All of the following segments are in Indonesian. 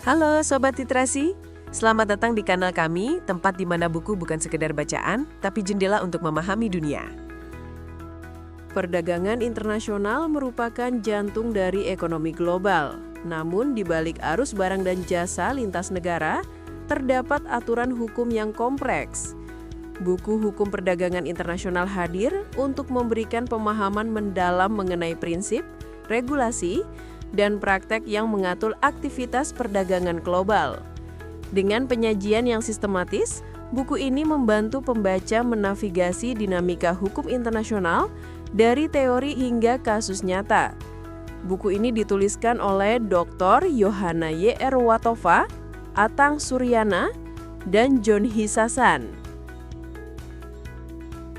Halo Sobat Literasi, selamat datang di kanal kami, tempat di mana buku bukan sekedar bacaan, tapi jendela untuk memahami dunia. Perdagangan internasional merupakan jantung dari ekonomi global. Namun di balik arus barang dan jasa lintas negara, terdapat aturan hukum yang kompleks. Buku Hukum Perdagangan Internasional hadir untuk memberikan pemahaman mendalam mengenai prinsip, regulasi, dan praktek yang mengatur aktivitas perdagangan global. Dengan penyajian yang sistematis, buku ini membantu pembaca menavigasi dinamika hukum internasional dari teori hingga kasus nyata. Buku ini dituliskan oleh Dr. Yohana Y.R. Watova, Atang Suryana, dan John Hisasan.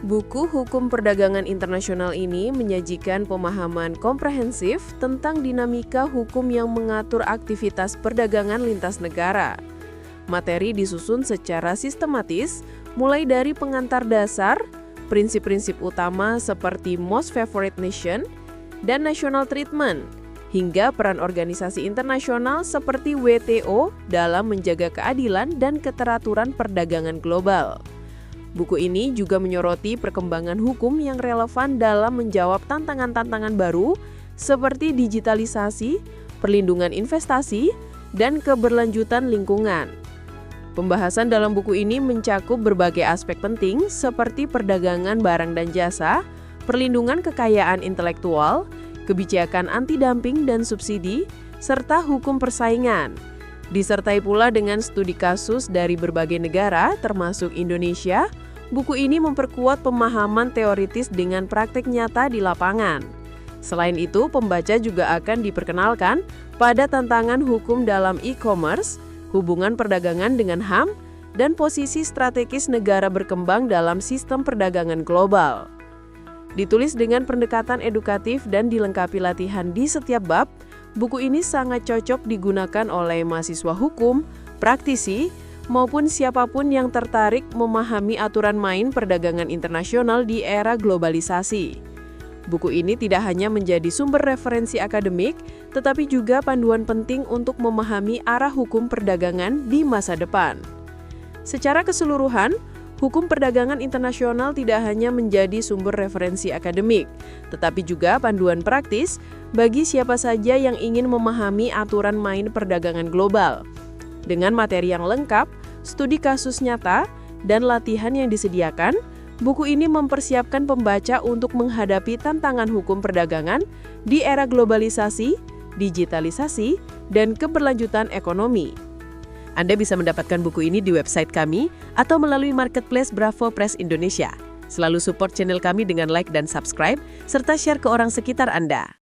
Buku Hukum Perdagangan Internasional ini menyajikan pemahaman komprehensif tentang dinamika hukum yang mengatur aktivitas perdagangan lintas negara. Materi disusun secara sistematis, mulai dari pengantar dasar, prinsip-prinsip utama seperti Most Favored Nation, dan National Treatment, hingga peran organisasi internasional seperti WTO dalam menjaga keadilan dan keteraturan perdagangan global. Buku ini juga menyoroti perkembangan hukum yang relevan dalam menjawab tantangan-tantangan baru seperti digitalisasi, perlindungan investasi, dan keberlanjutan lingkungan. Pembahasan dalam buku ini mencakup berbagai aspek penting seperti perdagangan barang dan jasa, perlindungan kekayaan intelektual, kebijakan anti-dumping dan subsidi, serta hukum persaingan. Disertai pula dengan studi kasus dari berbagai negara, termasuk Indonesia, buku ini memperkuat pemahaman teoritis dengan praktik nyata di lapangan. Selain itu, pembaca juga akan diperkenalkan pada tantangan hukum dalam e-commerce, hubungan perdagangan dengan HAM, dan posisi strategis negara berkembang dalam sistem perdagangan global. Ditulis dengan pendekatan edukatif dan dilengkapi latihan di setiap bab, buku ini sangat cocok digunakan oleh mahasiswa hukum, praktisi, maupun siapapun yang tertarik memahami aturan main perdagangan internasional di era globalisasi. Buku ini tidak hanya menjadi sumber referensi akademik, tetapi juga panduan penting untuk memahami arah hukum perdagangan di masa depan. Secara keseluruhan, hukum perdagangan internasional tidak hanya menjadi sumber referensi akademik, tetapi juga panduan praktis bagi siapa saja yang ingin memahami aturan main perdagangan global. Dengan materi yang lengkap, studi kasus nyata, dan latihan yang disediakan, buku ini mempersiapkan pembaca untuk menghadapi tantangan hukum perdagangan di era globalisasi, digitalisasi, dan keberlanjutan ekonomi. Anda bisa mendapatkan buku ini di website kami atau melalui marketplace Bravo Press Indonesia. Selalu support channel kami dengan like dan subscribe, serta share ke orang sekitar Anda.